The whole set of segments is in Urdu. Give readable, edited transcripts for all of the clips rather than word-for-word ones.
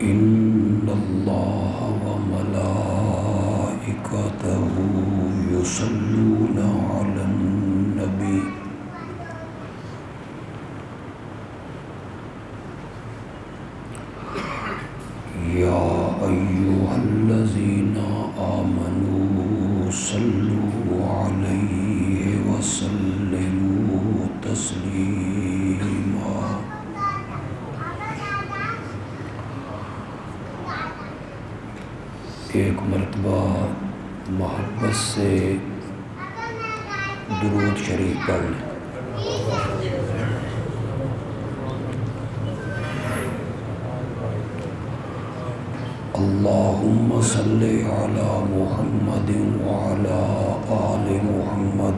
إن الله وملائكته يصلون على النبي يا أيها الذين آمنوا صلوا عليه وسلموا تسليما۔ ایک مرتبہ محبت سے درود شریف پڑھ لیں۔ اللہم صلی علی محمد وعلی آل محمد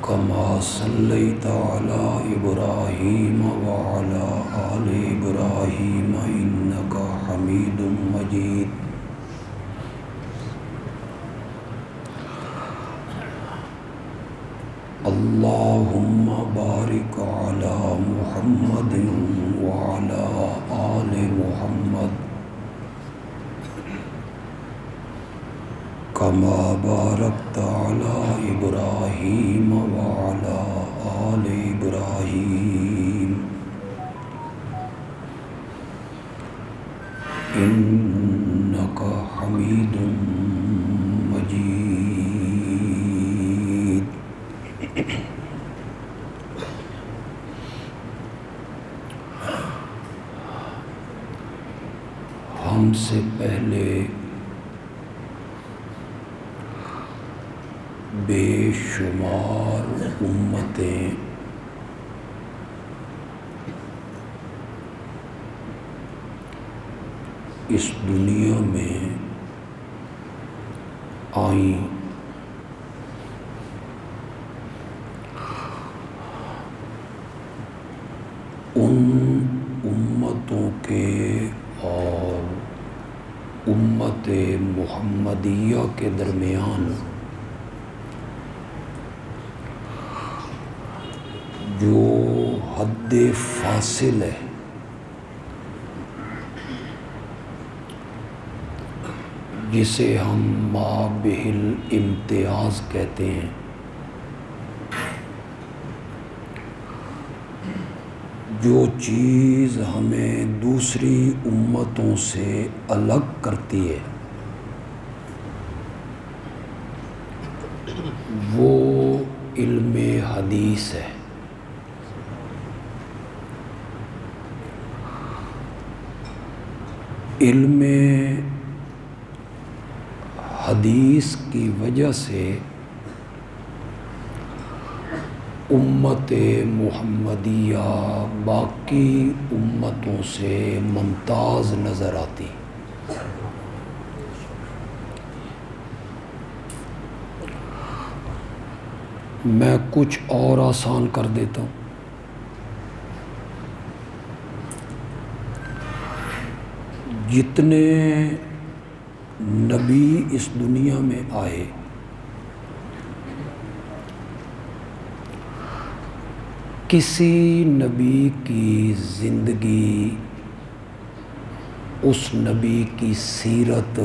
کما صلیت علی ابراہیم وعلی آل ابراہیم انک حمید مجید۔ اللہم بارک علی محمد وعلی آل محمد کما بارکت علی ابراہیم وعلی آل ابراہیم انک حمید مجید۔ ہم سے پہلے بے شمار امتیں اس دنیا میں آئیں، ان امتوں کے اور امت محمدیہ کے درمیان جو حد فاصل ہے، جسے ہم مابہ الامتیاز کہتے ہیں، جو چیز ہمیں دوسری امتوں سے الگ کرتی ہے وہ علم حدیث ہے۔ علم حدیث کی وجہ سے امت محمدیہ باقی امتوں سے ممتاز نظر آتی۔ میں کچھ اور آسان کر دیتا ہوں۔ جتنے نبی اس دنیا میں آئے کسی نبی کی زندگی، اس نبی کی سیرت،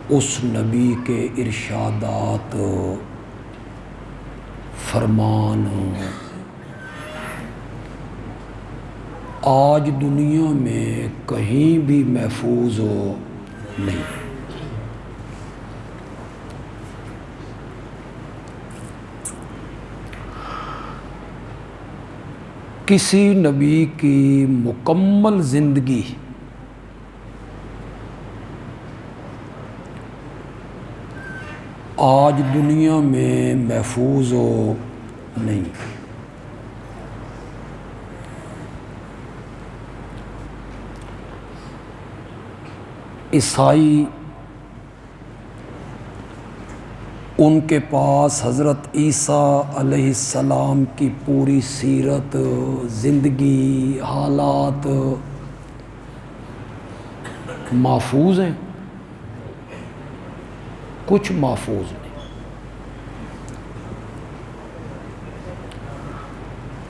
اس نبی کے ارشادات، فرمان آج دنیا میں کہیں بھی محفوظ نہیں۔ کسی نبی کی مکمل زندگی آج دنیا میں محفوظ نہیں۔ عیسائی، ان کے پاس حضرت عیسیٰ علیہ السلام کی پوری سیرت، زندگی، حالات محفوظ ہیں، کچھ محفوظ نہیں۔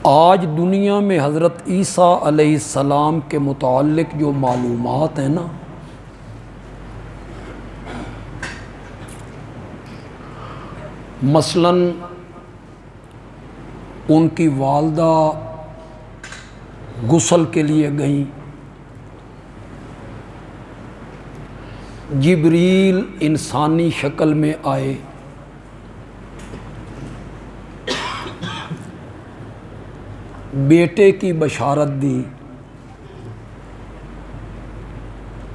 آج دنیا میں حضرت عیسیٰ علیہ السلام کے متعلق جو معلومات ہیں نا، مثلاً ان کی والدہ غسل کے لیے گئیں، جبریل انسانی شکل میں آئے، بیٹے کی بشارت دی،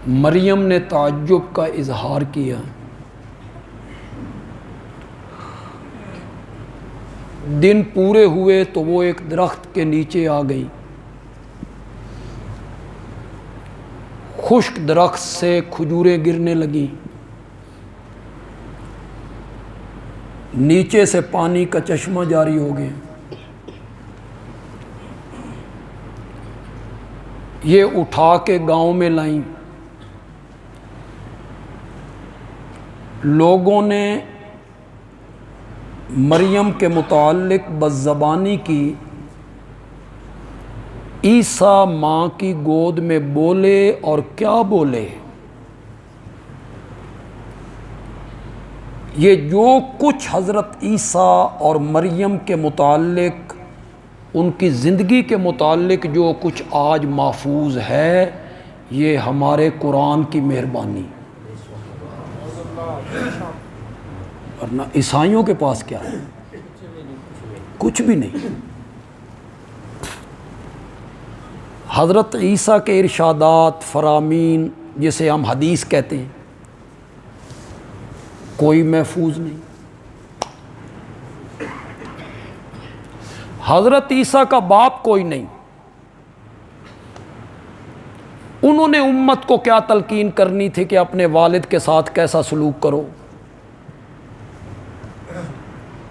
مریم نے تعجب کا اظہار کیا، دن پورے ہوئے تو وہ ایک درخت کے نیچے آ گئی، خشک درخت سے کھجوریں گرنے لگیں، نیچے سے پانی کا چشمہ جاری ہو گیا، یہ اٹھا کے گاؤں میں لائیں، لوگوں نے مریم کے متعلق بدزبانی کی، عیسیٰ ماں کی گود میں بولے اور کیا بولے، یہ جو کچھ حضرت عیسیٰ اور مریم کے متعلق، ان کی زندگی کے متعلق جو کچھ آج محفوظ ہے، یہ ہمارے قرآن کی مہربانی، ورنہ عیسائیوں کے پاس کیا ہے؟ کچھ بھی نہیں۔ حضرت عیسیٰ کے ارشادات، فرامین، جسے ہم حدیث کہتے ہیں، کوئی محفوظ نہیں۔ حضرت عیسیٰ کا باپ کوئی نہیں، انہوں نے امت کو کیا تلقین کرنی تھی کہ اپنے والد کے ساتھ کیسا سلوک کرو؟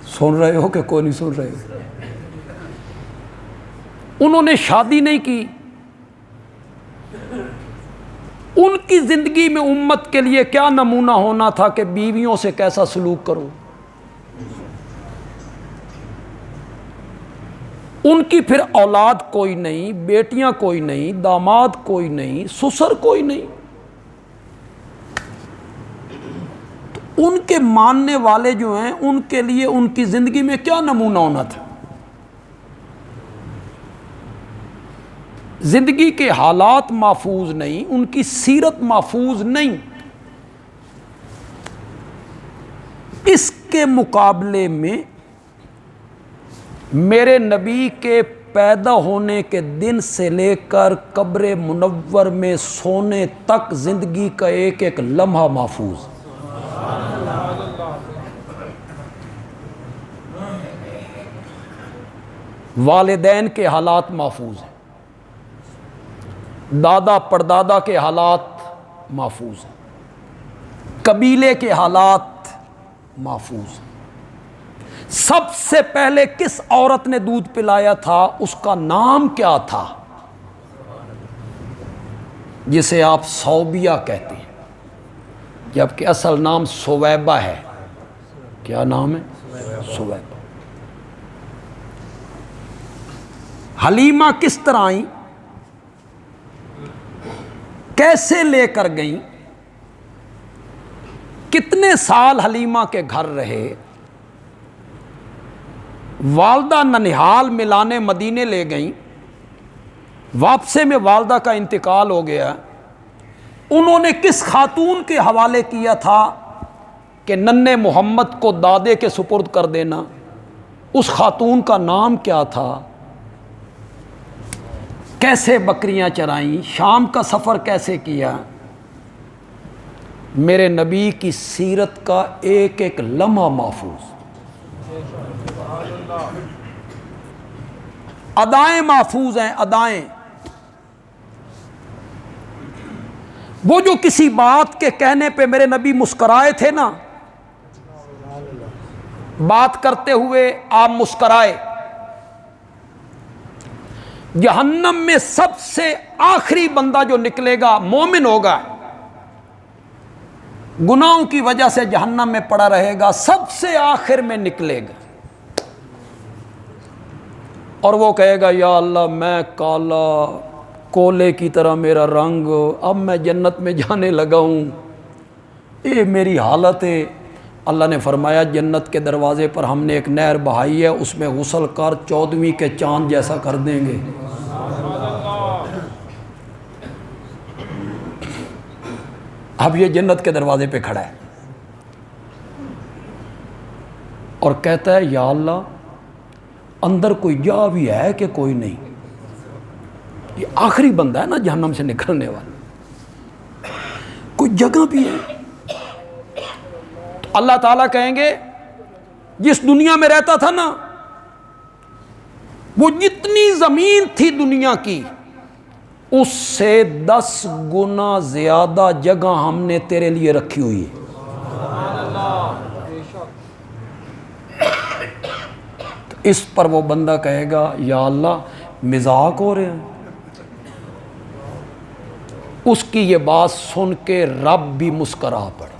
سن رہے ہو کہ کوئی نہیں سن رہے ہو؟ انہوں نے شادی نہیں کی، ان کی زندگی میں امت کے لیے کیا نمونہ ہونا تھا کہ بیویوں سے کیسا سلوک کرو؟ ان کی پھر اولاد کوئی نہیں، بیٹیاں کوئی نہیں، داماد کوئی نہیں، سسر کوئی نہیں، تو ان کے ماننے والے جو ہیں ان کے لیے ان کی زندگی میں کیا نمونہ ہونا تھا؟ زندگی کے حالات محفوظ نہیں، ان کی سیرت محفوظ نہیں۔ اس کے مقابلے میں میرے نبی کے پیدا ہونے کے دن سے لے کر قبر منور میں سونے تک زندگی کا ایک ایک لمحہ محفوظ۔ والدین کے حالات محفوظ ہیں، دادا پردادا کے حالات محفوظ ہیں، قبیلے کے حالات محفوظ ہیں۔ سب سے پہلے کس عورت نے دودھ پلایا تھا، اس کا نام کیا تھا، جسے آپ صوبیہ کہتے ہیں، جبکہ اصل نام سویبہ ہے۔ کیا نام ہے؟ سویبہ۔ حلیمہ کس طرح آئیں، کیسے لے کر گئیں، کتنے سال حلیمہ کے گھر رہے، والدہ ننہال ملانے مدینے لے گئیں، واپسی میں والدہ کا انتقال ہو گیا، انہوں نے کس خاتون کے حوالے کیا تھا کہ ننھے محمد کو دادے کے سپرد کر دینا؟ اس خاتون کا نام کیا تھا؟ کیسے بکریاں چرائیں، شام کا سفر کیسے کیا؟ میرے نبی کی سیرت کا ایک ایک لمحہ محفوظ، ادائیں محفوظ ہیں، ادائیں۔ وہ جو کسی بات کے کہنے پہ میرے نبی مسکرائے تھے نا، بات کرتے ہوئے آپ مسکرائے۔ جہنم میں سب سے آخری بندہ جو نکلے گا مومن ہوگا، گناہوں کی وجہ سے جہنم میں پڑا رہے گا، سب سے آخر میں نکلے گا، اور وہ کہے گا یا اللہ میں کالا کولے کی طرح میرا رنگ، اب میں جنت میں جانے لگا ہوں، یہ میری حالت ہے۔ اللہ نے فرمایا جنت کے دروازے پر ہم نے ایک نہر بہائی ہے، اس میں غسل کر 14ویں کے چاند جیسا کر دیں گے۔ اب یہ جنت کے دروازے پہ کھڑا ہے اور کہتا ہے یا اللہ اندر کوئی جا بھی ہے کہ کوئی نہیں، یہ آخری بندہ ہے نا جہنم سے نکلنے والا، کوئی جگہ بھی ہے؟ تو اللہ تعالیٰ کہیں گے جس دنیا میں رہتا تھا نا، وہ جتنی زمین تھی دنیا کی اس سے 10 گنا زیادہ جگہ ہم نے تیرے لیے رکھی ہوئی ہے۔ تو اس پر وہ بندہ کہے گا یا اللہ مذاق ہو رہے ہیں۔ اس کی یہ بات سن کے رب بھی مسکرا پڑے۔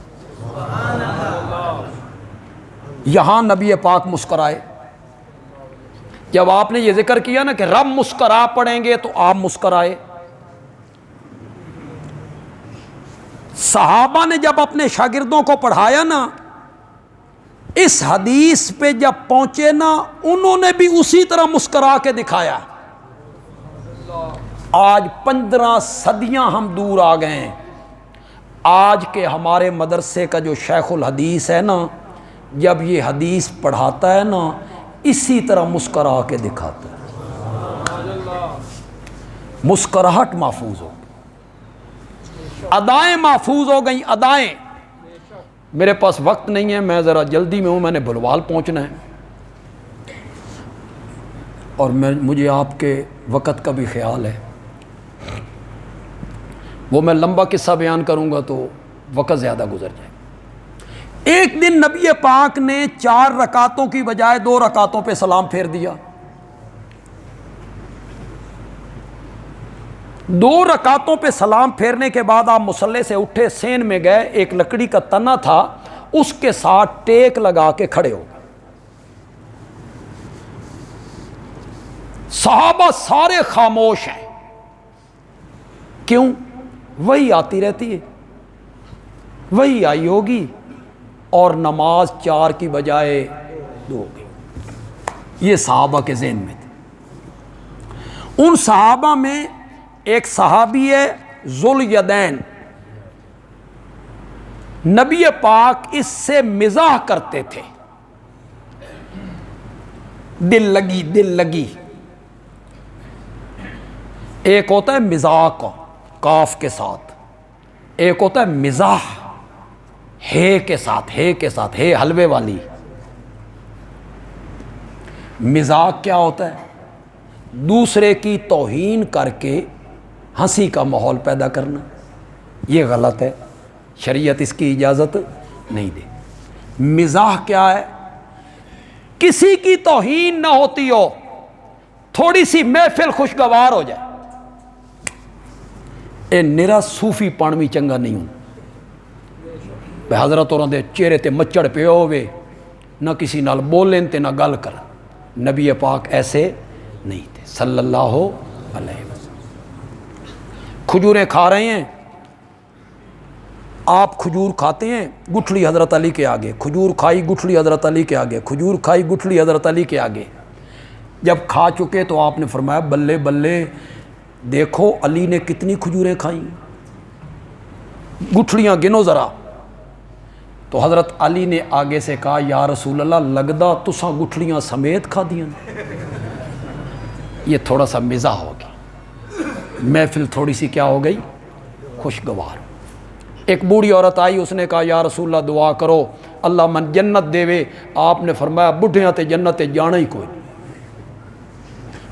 یہاں نبی پاک مسکرائے۔ جب آپ نے یہ ذکر کیا نا کہ رب مسکرا پڑیں گے تو آپ مسکرائے۔ صحابہ نے جب اپنے شاگردوں کو پڑھایا نا، اس حدیث پہ جب پہنچے نا، انہوں نے بھی اسی طرح مسکرا کے دکھایا۔ آج 15 صدیاں ہم دور آ گئے ہیں، آج کے ہمارے مدرسے کا جو شیخ الحدیث ہے نا، جب یہ حدیث پڑھاتا ہے نا اسی طرح مسکرا کے دکھاتا ہے۔ مسکراہٹ محفوظ ہو گئی، ادائیں محفوظ ہو گئیں، ادائیں۔ میرے پاس وقت نہیں ہے، میں ذرا جلدی میں ہوں، میں نے بلوال پہنچنا ہے اور مجھے آپ کے وقت کا بھی خیال ہے۔ وہ میں لمبا قصہ بیان کروں گا تو وقت زیادہ گزر جائے۔ ایک دن نبی پاک نے 4 رکعتوں کی بجائے 2 رکعتوں پہ سلام پھیر دیا۔ 2 رکعتوں پہ سلام پھیرنے کے بعد آپ مصلی سے اٹھے، سین میں گئے، ایک لکڑی کا تنا تھا اس کے ساتھ ٹیک لگا کے کھڑے ہو گئے۔ صحابہ سارے خاموش ہیں، کیوں؟ وہی آتی رہتی ہے، وہی آئی ہوگی اور نماز 4 کی بجائے 2 ہو گئی۔ یہ صحابہ کے ذہن میں تھے۔ ان صحابہ میں ایک صحابی ہے ذوالیدین، نبی پاک اس سے مزاح کرتے تھے، دل لگی۔ ایک ہوتا ہے مذاق کاف کے ساتھ، ایک ہوتا ہے مزاح ہے کے ساتھ، ہے حلوے والی۔ مزاق کیا ہوتا ہے؟ دوسرے کی توہین کر کے ہنسی کا ماحول پیدا کرنا، یہ غلط ہے، شریعت اس کی اجازت نہیں دے۔ مزاح کیا ہے؟ کسی کی توہین نہ ہوتی ہو، تھوڑی سی محفل خوشگوار ہو جائے۔ اے نرا صوفی پانوی چنگا نہیں ہوں، بے حضرت اور دے چہرے تے مچڑ پہ ہوئے، نہ کسی نال بولیں تے نہ گل کر۔ نبی پاک ایسے نہیں تھے صلی اللہ علیہ وسلم۔ کھجوریں کھا رہے ہیں آپ، کھجور کھاتے ہیں، گٹھلی حضرت علی کے آگے، کھجور کھائی گٹھلی حضرت علی کے آگے، کھجور کھائی گٹھلی حضرت علی کے آگے۔ جب کھا چکے تو آپ نے فرمایا بلے بلے، دیکھو علی نے کتنی کھجوریں کھائیں، گٹھلیاں گنو ذرا۔ تو حضرت علی نے آگے سے کہا یا رسول اللہ لگدا تساں گٹھلیاں سمیت کھا دیاں۔ یہ تھوڑا سا مزاح ہو گئی، محفل تھوڑی سی کیا ہو گئی؟ خوشگوار۔ ایک بوڑھی عورت آئی، اس نے کہا یا رسول اللہ دعا کرو اللہ من جنت دے وے۔ آپ نے فرمایا بڈھیاں تے جنت تے جانا ہی کوئی نہیں۔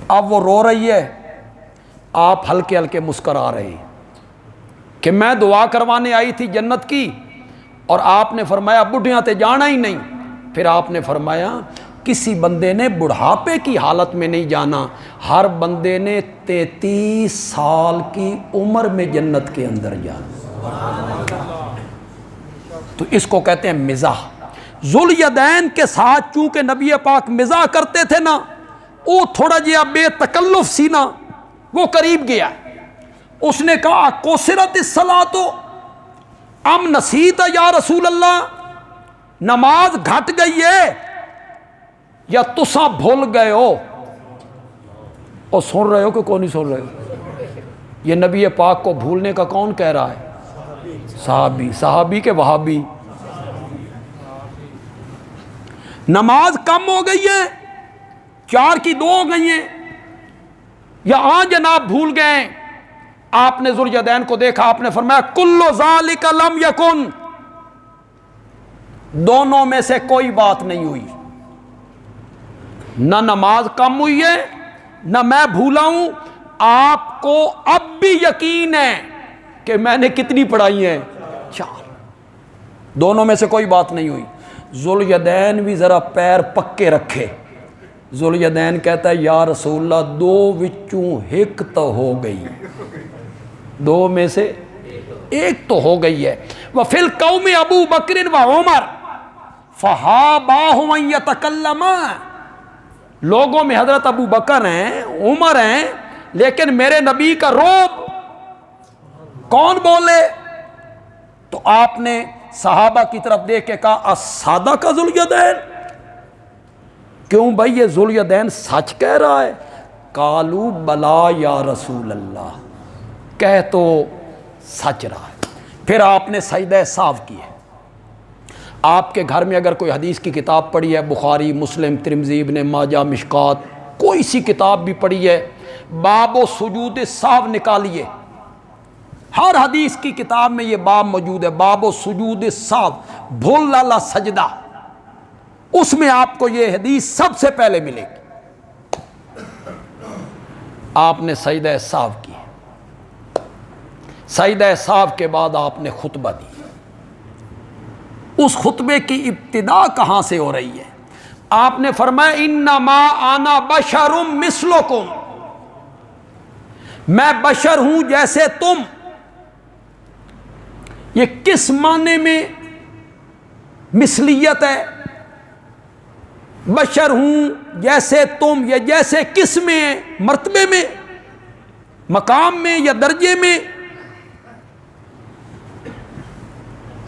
اب وہ رو رہی ہے، آپ ہلکے ہلکے مسکرا رہے ہیں کہ میں دعا کروانے آئی تھی جنت کی، اور آپ نے فرمایا بڈھیاں تے جانا ہی نہیں۔ پھر آپ نے فرمایا کسی بندے نے بڑھاپے کی حالت میں نہیں جانا، ہر بندے نے 33 سال کی عمر میں جنت کے اندر جانا۔ تو اس کو کہتے ہیں مزاح۔ ذوالیدین کے ساتھ چونکہ نبی پاک مزاح کرتے تھے نا، وہ تھوڑا جہا بے تکلف سی نا، وہ قریب گیا، اس نے کہا کوسرت الصلاۃ ام نسیت یا رسول اللہ، نماز گھٹ گئی ہے یا تسا بھول گئے ہو؟ اور سن رہے ہو کہ کون نہیں سن رہے ہو؟ یہ نبی پاک کو بھولنے کا کون کہہ رہا ہے؟ صحابی، صحابی کے وہابی۔ نماز کم ہو گئی ہے، 4 کی 2 ہو گئی ہیں، یا جناب بھول گئے؟ آپ نے ذوالیدین کو دیکھا، آپ نے فرمایا کل ذالک لم یکن، دونوں میں سے کوئی بات نہیں ہوئی، نہ نماز کم ہوئی ہے نہ میں بھولا ہوں، آپ کو اب بھی یقین ہے کہ میں نے کتنی پڑھائی ہیں؟ 4، دونوں میں سے کوئی بات نہیں ہوئی۔ ذوالیدین بھی ذرا پیر پکے رکھے، ذوالیدین کہتا ہے یا رسول اللہ 2 وچوں 1 تو ہو گئی، 2 میں سے 1 تو ہو گئی ہے۔ وفی القوم ابو بکر و عمر فہاباہم ان یتکلما، لوگوں میں حضرت ابو بکر ہیں، عمر ہیں، لیکن میرے نبی کا روب کون بولے؟ تو آپ نے صحابہ کی طرف دیکھ کے کہا الصادق کا ذوالیدین، کیوں بھائی یہ ذوالیدین سچ کہہ رہا ہے؟ قالوا بلا یا رسول اللہ، کہہ تو سچ رہا ہے۔ پھر آپ نے سجدہ سہو کیے۔ آپ کے گھر میں اگر کوئی حدیث کی کتاب پڑھی ہے، بخاری، مسلم، ترمذی، ابن ماجہ، مشکات، کوئی سی کتاب بھی پڑھی ہے، باب و سجود سہو نکالیے، ہر حدیث کی کتاب میں یہ باب موجود ہے، باب و سجود سہو، بھول والا سجدہ، اس میں آپ کو یہ حدیث سب سے پہلے ملے گی۔ آپ نے سجدہ سہو کی، سجدہ سہو کے بعد آپ نے خطبہ دی۔ اس خطبے کی ابتدا کہاں سے ہو رہی ہے؟ آپ نے فرمایا انما انا بشر مثلکم، میں بشر ہوں جیسے تم۔ یہ کس معنی میں مثلیت ہے؟ بشر ہوں جیسے تم، یا جیسے کس میں ہے؟ مرتبے میں، مقام میں، یا درجے میں؟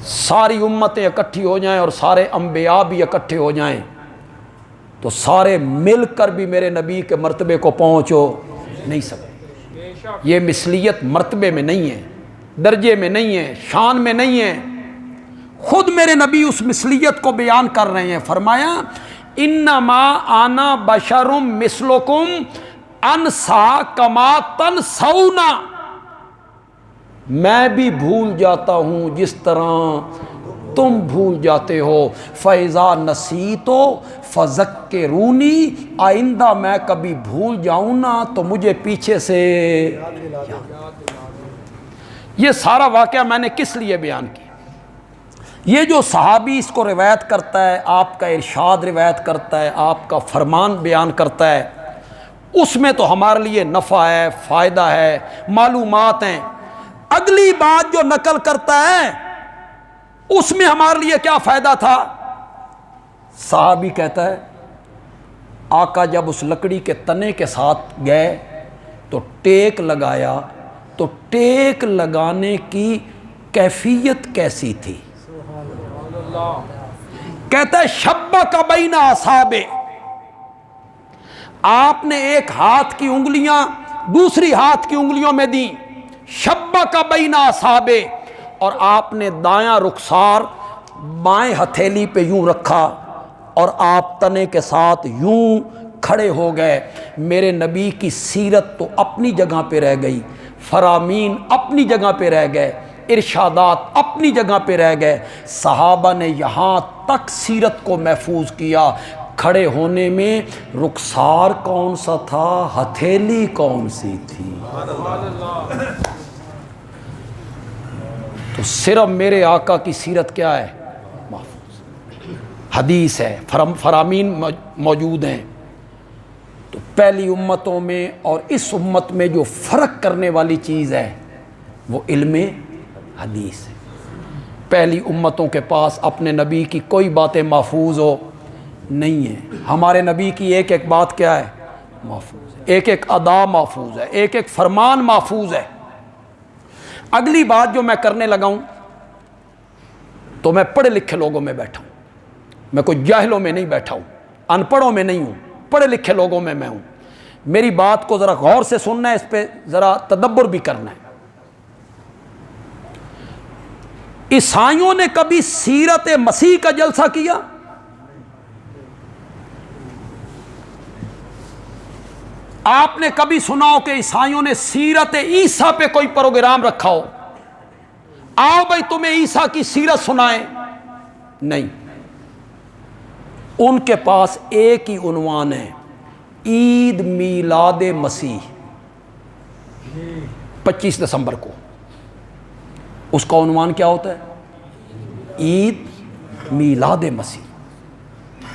ساری امتیں اکٹھی ہو جائیں اور سارے انبیاء بھی اکٹھے ہو جائیں تو سارے مل کر بھی میرے نبی کے مرتبے کو پہنچو نہیں سکتے۔ یہ مثلیت مرتبے میں نہیں ہے، درجے میں نہیں ہے، شان میں نہیں ہے۔ خود میرے نبی اس مثلیت کو بیان کر رہے ہیں، فرمایا انما انا بشر مثلکم انسا کما تنسون، میں بھی بھول جاتا ہوں جس طرح تم بھول جاتے ہو۔ فَإِذَا نَسِيتُ فَذَكِّرُونِی، آئندہ میں کبھی بھول جاؤں نا تو مجھے پیچھے سے یہ سارا واقعہ میں نے کس لیے بیان کیا؟ یہ جو صحابی اس کو روایت کرتا ہے، آپ کا ارشاد روایت کرتا ہے، آپ کا فرمان بیان کرتا ہے، اس میں تو ہمارے لیے نفع ہے، فائدہ ہے، معلومات ہیں۔ اگلی بات جو نقل کرتا ہے اس میں ہمارے لیے کیا فائدہ تھا؟ صحابی کہتا ہے آقا جب اس لکڑی کے تنے کے ساتھ گئے تو ٹیک لگایا، تو ٹیک لگانے کی کیفیت کیسی تھی؟ کہتا ہے شبک بین اصابع، آپ نے ایک ہاتھ کی انگلیاں دوسری ہاتھ کی انگلیوں میں دیں، شبک بین اصابع، اور آپ نے دایاں رخسار بائیں ہتھیلی پہ یوں رکھا اور آپ تنے کے ساتھ یوں کھڑے ہو گئے۔ میرے نبی کی سیرت تو اپنی جگہ پہ رہ گئی، فرامین اپنی جگہ پہ رہ گئے، ارشادات اپنی جگہ پہ رہ گئے، صحابہ نے یہاں تک سیرت کو محفوظ کیا۔ کھڑے ہونے میں رخسار کون سا تھا، ہتھیلی کون سی تھی؟ تو صرف میرے آقا کی سیرت کیا ہے؟ محفوظ حدیث ہے، فرامین موجود ہیں۔ تو پہلی امتوں میں اور اس امت میں جو فرق کرنے والی چیز ہے وہ علم حدیث ہے۔ پہلی امتوں کے پاس اپنے نبی کی کوئی باتیں محفوظ ہو نہیں ہیں۔ ہمارے نبی کی ایک ایک بات کیا ہے؟ محفوظ ہے، ایک ایک ادا محفوظ ہے، ایک ایک فرمان محفوظ ہے۔ اگلی بات جو میں کرنے لگا ہوں تو میں پڑھے لکھے لوگوں میں بیٹھا ہوں، میں کوئی جاہلوں میں نہیں بیٹھا ہوں، ان پڑھوں میں نہیں ہوں، پڑھے لکھے لوگوں میں ہوں۔ میری بات کو ذرا غور سے سننا ہے، اس پہ ذرا تدبر بھی کرنا ہے۔ عیسائیوں نے کبھی سیرت مسیح کا جلسہ کیا؟ آپ نے کبھی سنا ہو کہ عیسائیوں نے سیرت عیسیٰ پہ کوئی پروگرام رکھا ہو؟ آؤ بھائی تمہیں عیسیٰ کی سیرت سنائیں؟ نہیں، ان کے پاس ایک ہی عنوان ہے، عید میلاد مسیح، 25 دسمبر کو اس کا عنوان کیا ہوتا ہے؟ عید میلاد مسیح۔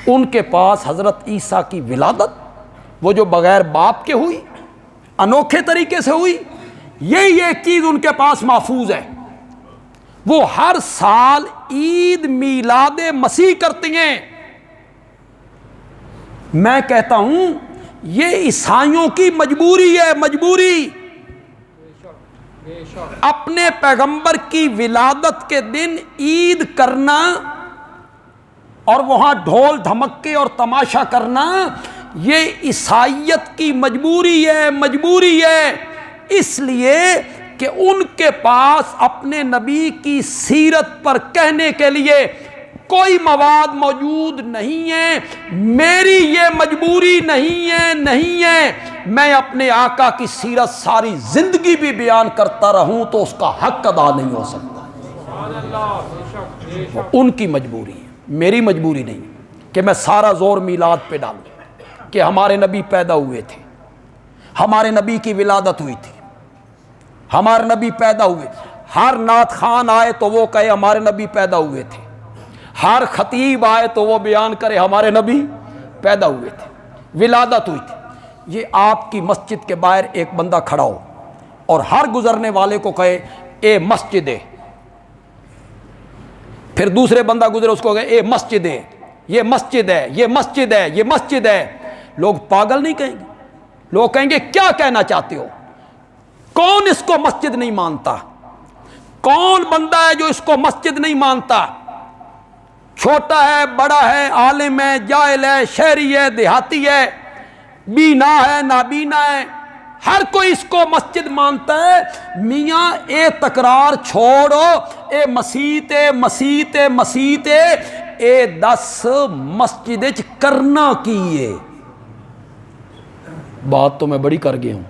ان کے پاس حضرت عیسیٰ کی ولادت، وہ جو بغیر باپ کے ہوئی، انوکھے طریقے سے ہوئی، یہی ایک چیز ان کے پاس محفوظ ہے۔ وہ ہر سال عید میلاد مسیح کرتی ہیں۔ میں کہتا ہوں یہ عیسائیوں کی مجبوری ہے، مجبوری۔ اپنے پیغمبر کی ولادت کے دن عید کرنا اور وہاں ڈھول دھمکے اور تماشا کرنا، یہ عیسائیت کی مجبوری ہے، مجبوری ہے۔ اس لیے کہ ان کے پاس اپنے نبی کی سیرت پر کہنے کے لیے کوئی مواد موجود نہیں ہے۔ میری یہ مجبوری نہیں ہے، نہیں ہے۔ میں اپنے آقا کی سیرت ساری زندگی بھی بیان کرتا رہوں تو اس کا حق ادا نہیں ہو سکتا۔ ان کی مجبوری ہے، میری مجبوری نہیں کہ میں سارا زور میلاد پہ ڈالوں کہ ہمارے نبی پیدا ہوئے تھے، ہمارے نبی کی ولادت ہوئی تھی، ہمارے نبی پیدا ہوئے۔ ہر نعت خان آئے تو وہ کہے ہمارے نبی پیدا ہوئے تھے، ہر خطیب آئے تو وہ بیان کرے ہمارے نبی پیدا ہوئے تھے، ولادت ہوئی تھی۔ یہ آپ کی مسجد کے باہر ایک بندہ کھڑا ہو اور ہر گزرنے والے کو کہے اے مسجد ہے، پھر دوسرے بندہ گزرے اس کو کہے اے مسجد ہے، یہ مسجد ہے، یہ مسجد ہے، یہ مسجد ہے۔ لوگ پاگل نہیں کہیں گے، لوگ کہیں گے کیا کہنا چاہتے ہو؟ کون اس کو مسجد نہیں مانتا؟ کون بندہ ہے جو اس کو مسجد نہیں مانتا؟ چھوٹا ہے، بڑا ہے، عالم ہے، جاہل ہے، شہری ہے، دیہاتی ہے، بینا ہے، نابینا ہے، ہر کوئی اس کو مسجد مانتا ہے۔ میاں اے تکرار چھوڑو، اے مسیت مسیت مسیت اے 10 مسجد کرنا کیے۔ بات تو میں بڑی کر گیا ہوں۔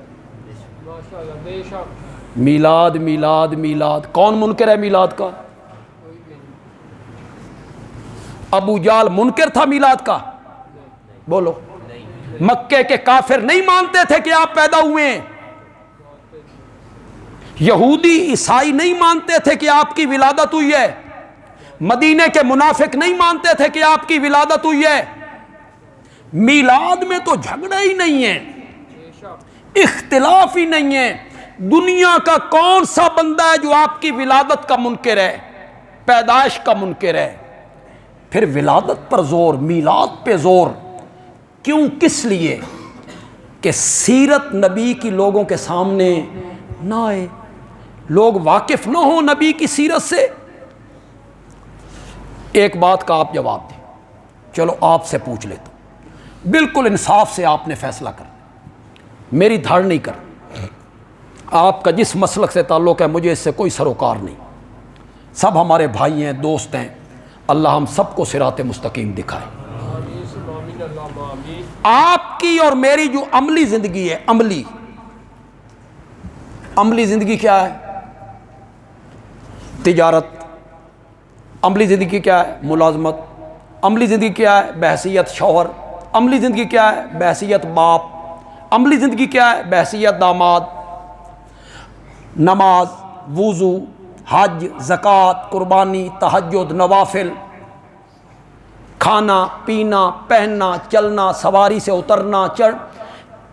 میلاد میلاد میلاد، کون منکر ہے میلاد کا؟ ابو جال منکر تھا میلاد کا؟ بولو۔ مکے کے کافر نہیں مانتے تھے کہ آپ پیدا ہوئے ہیں؟ یہودی عیسائی نہیں مانتے تھے کہ آپ کی ولادت ہوئی ہے؟ مدینے کے منافق نہیں مانتے تھے کہ آپ کی ولادت ہوئی ہے؟ میلاد میں تو جھگڑا ہی نہیں ہے، اختلاف ہی نہیں ہے۔ دنیا کا کون سا بندہ ہے جو آپ کی ولادت کا منکر ہے، پیدائش کا منکر ہے؟ پھر ولادت پر زور، میلاد پہ زور کیوں؟ کس لیے؟ کہ سیرت نبی کی لوگوں کے سامنے نہ آئے، لوگ واقف نہ ہوں نبی کی سیرت سے۔ ایک بات کا آپ جواب دیں، چلو آپ سے پوچھ لیتا ہوں، بالکل انصاف سے آپ نے فیصلہ کرنا، میری دھاڑ نہیں کر۔ آپ کا جس مسلک سے تعلق ہے مجھے اس سے کوئی سروکار نہیں، سب ہمارے بھائی ہیں، دوست ہیں۔ اللہ ہم سب کو صراط مستقیم دکھائے۔ آپ کی اور میری جو عملی زندگی ہے، عملی زندگی کیا ہے؟ تجارت۔ عملی زندگی کیا ہے؟ ملازمت۔ عملی زندگی کیا ہے؟ بحیثیت شوہر۔ عملی زندگی کیا ہے؟ بحیثیت باپ۔ عملی زندگی کیا ہے؟ بحیثیت داماد۔ نماز، وضو، حج، زکوٰۃ، قربانی، تہجد، نوافل، کھانا پینا، پہننا، چلنا، سواری سے اترنا، چڑھ۔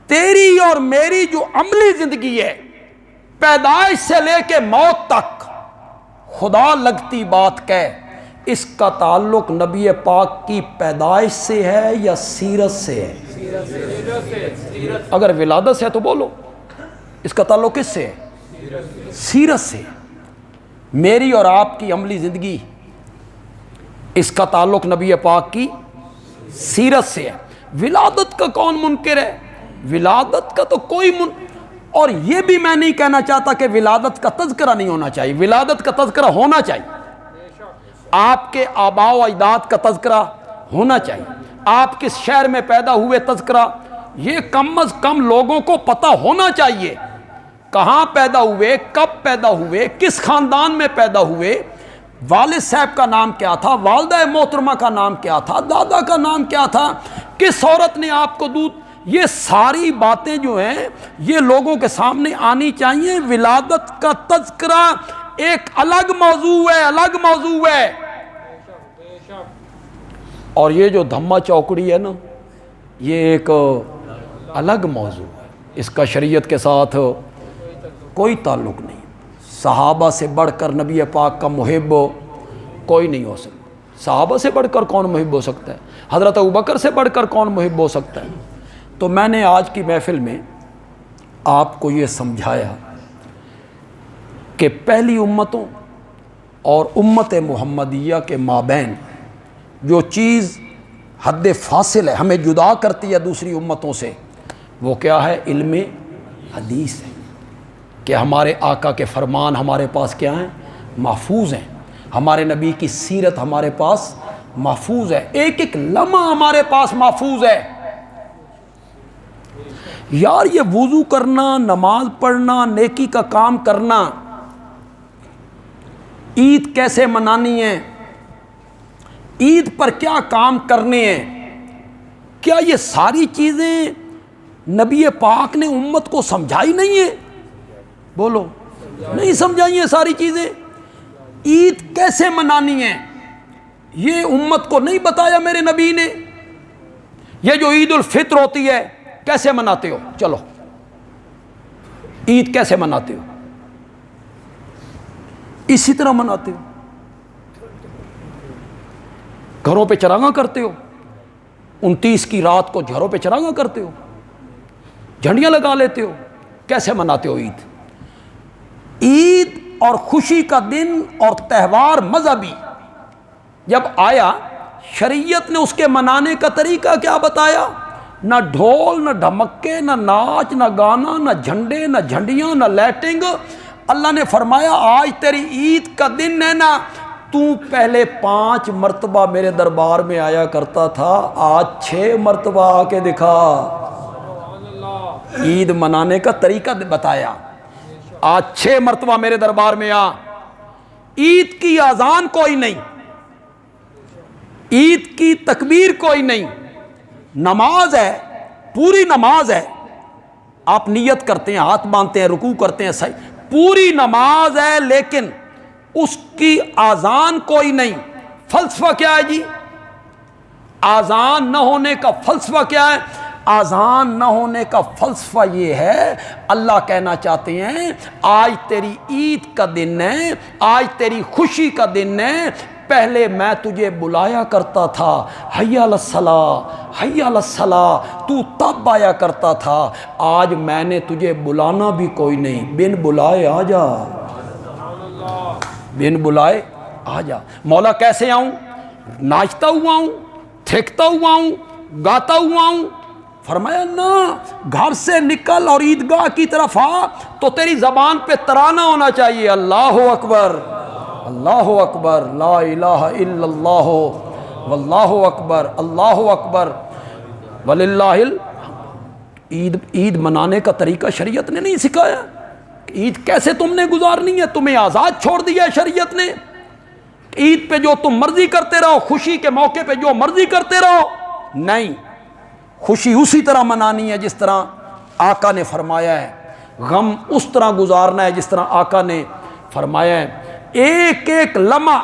تیری اور میری جو عملی زندگی ہے، پیدائش سے لے کے موت تک، خدا لگتی بات کہہ اس کا تعلق نبی پاک کی پیدائش سے ہے یا سیرت سے ہے؟ اگر ولادت سے ہے تو بولو، اس کا تعلق کس سے ہے؟ سیرت سے۔ میری اور آپ کی عملی زندگی، اس کا تعلق نبی پاک کی سیرت سے ہے۔ ولادت کا کون منکر ہے؟ ولادت کا تو کوئی اور یہ بھی میں نہیں کہنا چاہتا کہ ولادت کا تذکرہ نہیں ہونا چاہیے، ولادت کا تذکرہ ہونا چاہیے، آپ کے آباء و اجداد کا تذکرہ ہونا چاہیے، آپ کس شہر میں پیدا ہوئے تذکرہ، یہ کم از کم لوگوں کو پتہ ہونا چاہیے، کہاں پیدا ہوئے، کب پیدا ہوئے، کس خاندان میں پیدا ہوئے، والد صاحب کا نام کیا تھا، والدہ محترمہ کا نام کیا تھا، دادا کا نام کیا تھا، کس عورت نے آپ کو دودھ، یہ ساری باتیں جو ہیں یہ لوگوں کے سامنے آنی چاہیے۔ ولادت کا تذکرہ ایک الگ موضوع ہے، الگ موضوع ہے۔ اور یہ جو دھما چوکڑی ہے نا، یہ ایک الگ موضوع ہے، اس کا شریعت کے ساتھ کوئی تعلق نہیں۔ صحابہ سے بڑھ کر نبی پاک کا محب کوئی نہیں ہو سکتا، صحابہ سے بڑھ کر کون محب ہو سکتا ہے؟ حضرت ابوبکر سے بڑھ کر کون محب ہو سکتا ہے؟ تو میں نے آج کی محفل میں آپ کو یہ سمجھایا کہ پہلی امتوں اور امت محمدیہ کے مابین جو چیز حد فاصل ہے، ہمیں جدا کرتی ہے دوسری امتوں سے، وہ کیا ہے؟ علم حدیث ہے، کہ ہمارے آقا کے فرمان ہمارے پاس کیا ہیں؟ محفوظ ہیں، ہمارے نبی کی سیرت ہمارے پاس محفوظ ہے، ایک ایک لمحہ ہمارے پاس محفوظ ہے۔ یار یہ وضو کرنا، نماز پڑھنا، نیکی کا کام کرنا، عید کیسے منانی ہے، عید پر کیا کام کرنے ہیں، کیا یہ ساری چیزیں نبی پاک نے امت کو سمجھائی نہیں ہیں؟ بولو، نہیں سمجھائی ہیں ساری چیزیں؟ عید کیسے منانی ہے یہ امت کو نہیں بتایا میرے نبی نے؟ یہ جو عید الفطر ہوتی ہے کیسے مناتے ہو؟ چلو عید کیسے مناتے ہو؟ اسی طرح مناتے ہو، گھروں پہ چراغاں کرتے ہو، 29 کی رات کو گھروں پہ چراغاں کرتے ہو، جھنڈیاں لگا لیتے ہو، کیسے مناتے ہو عید؟ عید اور خوشی کا دن اور تہوار مذہبی جب آیا، شریعت نے اس کے منانے کا طریقہ کیا بتایا؟ نہ ڈھول، نہ ڈھمکے، نہ ناچ، نہ گانا، نہ جھنڈے، نہ جھنڈیاں، نہ لائٹنگ۔ اللہ نے فرمایا آج تیری عید کا دن ہے نا، تو پہلے 5 مرتبہ میرے دربار میں آیا کرتا تھا، آج 6 مرتبہ آ کے دکھا۔ عید منانے کا طریقہ بتایا، آج 6 مرتبہ میرے دربار میں آ۔ عید کی اذان کوئی نہیں، عید کی تکبیر کوئی نہیں، نماز ہے، پوری نماز ہے، آپ نیت کرتے ہیں، ہاتھ باندھتے ہیں، رکوع کرتے ہیں، صحیح، پوری نماز ہے، لیکن اس کی اذان کوئی نہیں۔ فلسفہ کیا ہے جی؟ اذان نہ ہونے کا فلسفہ کیا ہے؟ اذان نہ ہونے کا فلسفہ یہ ہے، اللہ کہنا چاہتے ہیں آج تیری عید کا دن ہے، آج تیری خوشی کا دن ہے، پہلے میں تجھے بلایا کرتا تھا، حی علی الصلاۃ، حی علی الصلاۃ، تو تب آیا کرتا تھا، آج میں نے تجھے بلانا بھی کوئی نہیں، بن بلائے آ جا، بن بلائے آ جا۔ مولا کیسے آؤں؟ ناچتا ہوا ہوں، تھکتا ہوا ہوں، گاتا ہوا ہوں؟ فرمایا نہ، گھر سے نکل اور عیدگاہ کی طرف آ تو تیری زبان پہ ترانہ ہونا چاہیے، اللہ اکبر، اللہ اکبر، لا الہ الا اللہ، واللہ اکبر، اللہ اکبر، وللہ عید منانے کا طریقہ شریعت نے نہیں سکھایا۔ عید کیسے تم نے گزارنی ہے؟ تمہیں آزاد چھوڑ دیا ہے شریعت نے، عید پہ جو تم مرضی کرتے رہو، خوشی کے موقع پہ جو مرضی کرتے رہو، نہیں، خوشی اسی طرح منانی ہے جس طرح آقا نے فرمایا ہے، غم اس طرح گزارنا ہے جس طرح آقا نے فرمایا ہے۔ ایک ایک لمحہ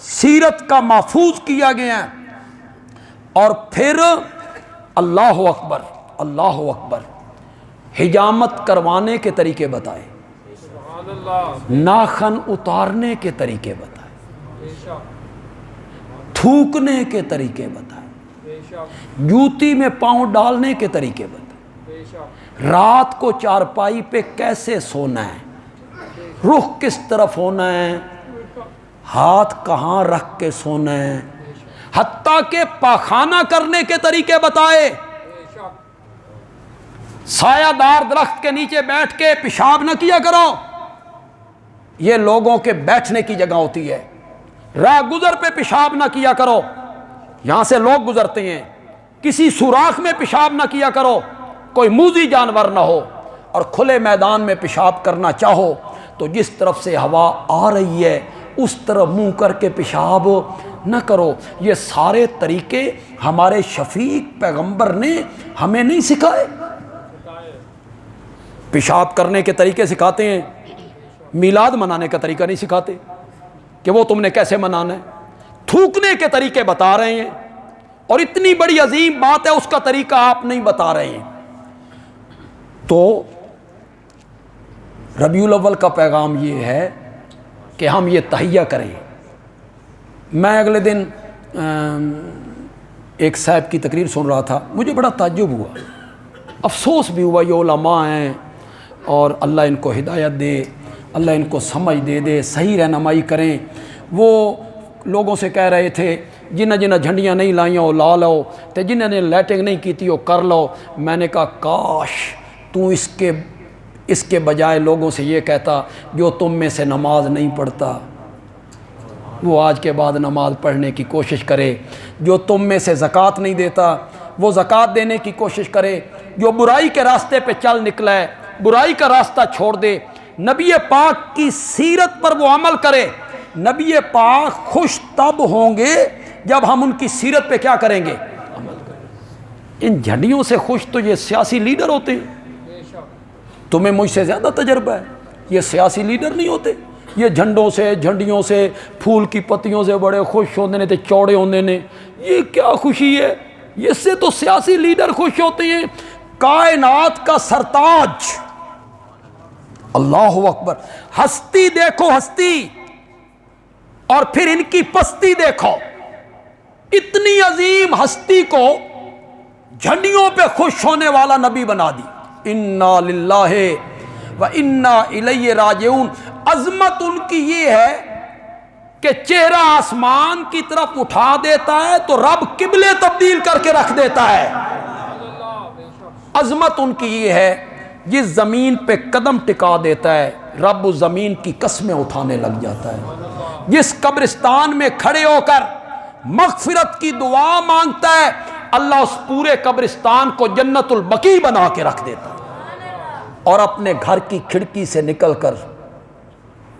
سیرت کا محفوظ کیا گیا ہے، اور پھر اللہ اکبر، اللہ اکبر، حجامت کروانے کے طریقے بتائے، ناخن اتارنے کے طریقے بتائے، تھوکنے کے طریقے بتائے، جوتی میں پاؤں ڈالنے کے طریقے بتائے، رات کو چارپائی پہ کیسے سونا ہے، رخ کس طرف ہونا ہے، ہاتھ کہاں رکھ کے سونا ہے، حتیٰ کہ پاخانہ کرنے کے طریقے بتائے۔ سایہ دار درخت کے نیچے بیٹھ کے پیشاب نہ کیا کرو، یہ لوگوں کے بیٹھنے کی جگہ ہوتی ہے۔ راہ گزر پہ پیشاب نہ کیا کرو، یہاں سے لوگ گزرتے ہیں، کسی سوراخ میں پیشاب نہ کیا کرو، کوئی موذی جانور نہ ہو، اور کھلے میدان میں پیشاب کرنا چاہو تو جس طرف سے ہوا آ رہی ہے اس طرف منہ کر کے پیشاب نہ کرو۔ یہ سارے طریقے ہمارے شفیق پیغمبر نے ہمیں نہیں سکھائے؟ پیشاب کرنے کے طریقے سکھاتے ہیں، میلاد منانے کا طریقہ نہیں سکھاتے کہ وہ تم نے کیسے منانا ہے۔ تھوکنے کے طریقے بتا رہے ہیں، اور اتنی بڑی عظیم بات ہے اس کا طریقہ آپ نہیں بتا رہے ہیں۔ تو ربیع الاول کا پیغام یہ ہے کہ ہم یہ تہیہ کریں۔ میں اگلے دن ایک صاحب کی تقریر سن رہا تھا، مجھے بڑا تعجب ہوا، افسوس بھی ہوا، یہ علماء ہیں اور اللہ ان کو ہدایت دے، اللہ ان کو سمجھ دے صحیح رہنمائی کریں۔ وہ لوگوں سے کہہ رہے تھے جنہ جھنڈیاں نہیں لائیں وہ لا لو، تے جنہوں نے لیٹنگ نہیں کی تھی وہ کر لو۔ میں نے کہا کاش تو اس کے بجائے لوگوں سے یہ کہتا جو تم میں سے نماز نہیں پڑھتا وہ آج کے بعد نماز پڑھنے کی کوشش کرے، جو تم میں سے زکوٰۃ نہیں دیتا وہ زکوٰۃ دینے کی کوشش کرے، جو برائی کے راستے پہ چل نکلا ہے برائی کا راستہ چھوڑ دے، نبی پاک کی سیرت پر وہ عمل کرے۔ نبی پاک خوش تب ہوں گے جب ہم ان کی سیرت پہ کیا کریں گے، عمل کریں۔ ان جھنڈیوں سے خوش تو یہ سیاسی لیڈر ہوتے ہیں، تمہیں مجھ سے زیادہ تجربہ ہے، یہ سیاسی لیڈر نہیں ہوتے، یہ جھنڈوں سے جھنڈیوں سے پھول کی پتیوں سے بڑے خوش ہوندے نے تے چوڑے ہوندے نے، یہ کیا خوشی ہے، اس سے تو سیاسی لیڈر خوش ہوتے ہیں۔ کائنات کا سرتاج، اللہ اکبر، ہستی دیکھو ہستی، اور پھر ان کی پستی دیکھو، اتنی عظیم ہستی کو جھنڈیوں پہ خوش ہونے والا نبی بنا دی۔ انا للہ و انا الیہ راجعون۔ عظمت ان کی یہ ہے کہ چہرہ آسمان کی طرف اٹھا دیتا ہے تو رب قبلے تبدیل کر کے رکھ دیتا ہے۔ عظمت ان کی یہ ہے جس زمین پہ قدم ٹکا دیتا ہے رب اس زمین کی قسمیں اٹھانے لگ جاتا ہے، جس قبرستان میں کھڑے ہو کر مغفرت کی دعا مانگتا ہے اللہ اس پورے قبرستان کو جنت البقیع بنا کے رکھ دیتا ہے۔ اور اپنے گھر کی کھڑکی سے نکل کر،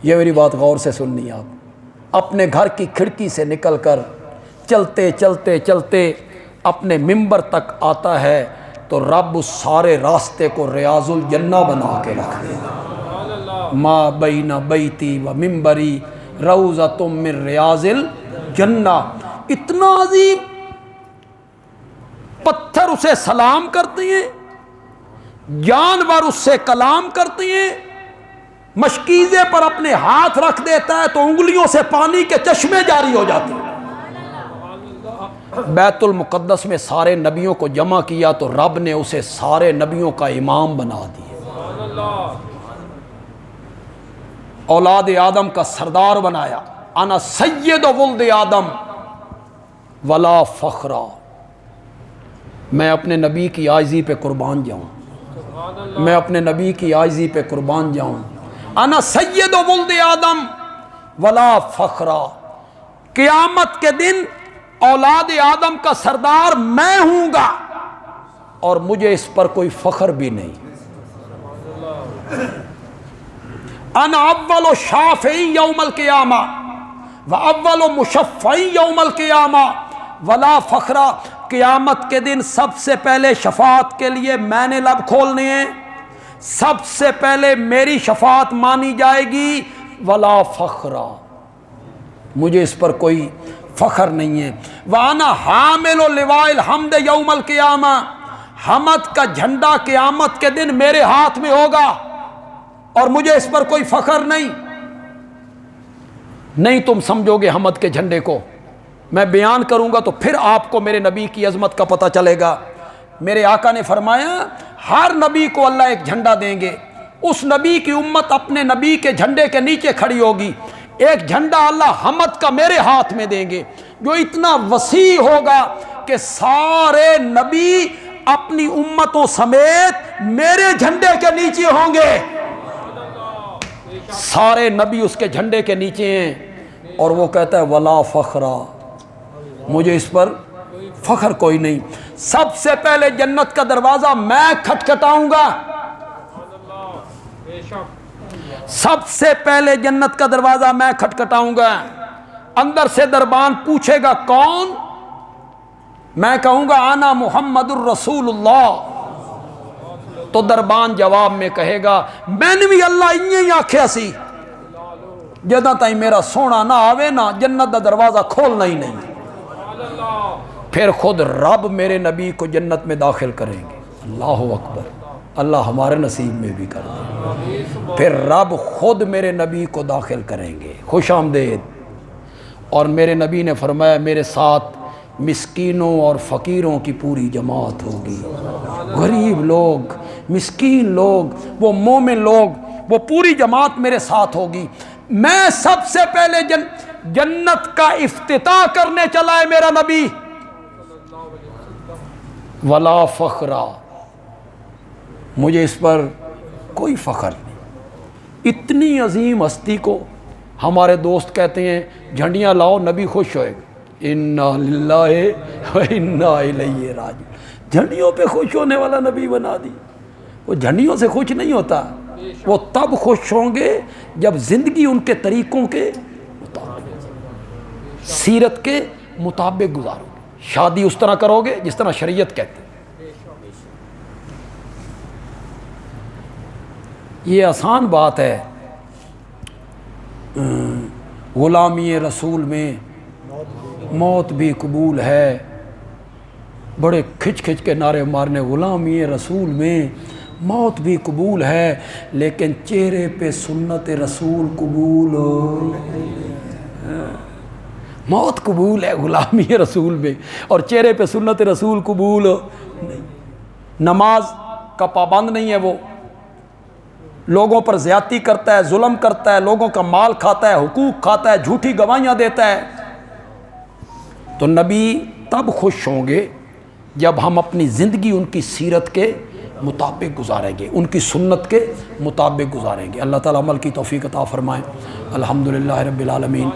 یہ میری بات غور سے سننی آپ، اپنے گھر کی کھڑکی سے نکل کر چلتے چلتے چلتے اپنے ممبر تک آتا ہے تو رب اس سارے راستے کو ریاض الجنہ بنا کے رکھ دیتا۔ ما بین بیتی و ممبری روضۃ من ریاض الجنہ۔ اتنا عظیم، پتھر اسے سلام کرتے ہیں، جانور اس سے کلام کرتے ہیں، مشکیزے پر اپنے ہاتھ رکھ دیتا ہے تو انگلیوں سے پانی کے چشمے جاری ہو جاتے ہیں۔ بیت المقدس میں سارے نبیوں کو جمع کیا تو رب نے اسے سارے نبیوں کا امام بنا دیا، اولاد آدم کا سردار بنایا۔ انا سید ولد آدم ولا فخرا، میں اپنے نبی کی عاجزی پہ قربان جاؤں، میں اپنے نبی کی عاجزی پہ قربان جاؤں۔ انا سید ولد آدم ولا فخرا، قیامت کے دن اولاد آدم کا سردار میں ہوں گا اور مجھے اس پر کوئی فخر بھی نہیں۔ انا اول شافعی یوم القیامہ و اول مشفعی یوم القیامہ ولا فخرا، قیامت کے دن سب سے پہلے شفاعت کے لیے میں نے لب کھولنے ہیں، سب سے پہلے میری شفاعت مانی جائے گی، ولا فخرا، مجھے اس پر کوئی فخر نہیں ہے۔ وَأَنَا حَامِلُ لِوَاءِ الْحَمْدِ يَوْمَ الْقِيَامَةِ، حمد کا جھنڈا قیامت کے دن میرے ہاتھ میں ہوگا اور مجھے اس پر کوئی فخر نہیں۔ نہیں تم سمجھو گے حمد کے جھنڈے کو میں بیان کروں گا تو پھر آپ کو میرے نبی کی عظمت کا پتہ چلے گا۔ میرے آقا نے فرمایا ہر نبی کو اللہ ایک جھنڈا دیں گے، اس نبی کی امت اپنے نبی کے جھنڈے کے نیچے کھڑی ہوگی، ایک جھنڈا اللہ حمد کا میرے ہاتھ میں دیں گے جو اتنا وسیع ہوگا کہ سارے نبی اپنی امتوں سمیت میرے جھنڈے کے نیچے ہوں گے۔ سارے نبی اس کے جھنڈے کے نیچے ہیں، اور وہ کہتا ہے ولا فخرا، مجھے اس پر فخر کوئی نہیں۔ سب سے پہلے جنت کا دروازہ میں کھٹکھٹاؤں گا، سب سے پہلے جنت کا دروازہ میں کھٹکھٹاؤں گا۔ اندر سے دربان پوچھے گا کون؟ میں کہوں گا انا محمد الرسول اللہ، تو دربان جواب میں کہے گا میں نے بھی اللہ انہی آکھیا سی، جدہ تائیں میرا سونا نہ آوے نا جنت دا دروازہ کھولنا ہی نہیں۔ پھر خود رب میرے نبی کو جنت میں داخل کریں گے۔ اللہ اکبر، اللہ ہمارے نصیب میں بھی کر دے۔ پھر رب خود میرے نبی کو داخل کریں گے، خوش آمدید۔ اور میرے نبی نے فرمایا میرے ساتھ مسکینوں اور فقیروں کی پوری جماعت ہوگی، غریب لوگ، مسکین لوگ، وہ مومن لوگ، وہ پوری جماعت میرے ساتھ ہوگی۔ میں سب سے پہلے جنت کا افتتاح کرنے چلا ہے میرا نبی۔ ولا فخرا، مجھے اس پر کوئی فخر نہیں۔ اتنی عظیم ہستی کو ہمارے دوست کہتے ہیں جھنڈیاں لاؤ نبی خوش ہوئے گا، انا للہ و انا الیہ راجعون۔ جھنڈیوں پہ خوش ہونے والا نبی بنا دی۔ وہ جھنڈیوں سے خوش نہیں ہوتا، وہ تب خوش ہوں گے جب زندگی ان کے طریقوں کے مطابق، سیرت کے مطابق گزارو گے، شادی اس طرح کرو گے جس طرح شریعت کہتے ہیں۔ یہ آسان بات ہے، غلامی رسول میں موت بھی قبول ہے، بڑے کھچ کھچ کے نعرے مارنے، غلامی رسول میں موت بھی قبول ہے لیکن چہرے پہ سنت رسول قبول موت قبول ہے غلامی رسول میں، اور چہرے پہ سنت رسول قبول نہیں۔ نماز کا پابند نہیں ہے، وہ لوگوں پر زیادتی کرتا ہے، ظلم کرتا ہے، لوگوں کا مال کھاتا ہے، حقوق کھاتا ہے، جھوٹی گواہیاں دیتا ہے۔ تو نبی تب خوش ہوں گے جب ہم اپنی زندگی ان کی سیرت کے مطابق گزاریں گے، ان کی سنت کے مطابق گزاریں گے۔ اللہ تعالیٰ عمل کی توفیق عطا فرمائے۔ الحمدللہ رب العالمین۔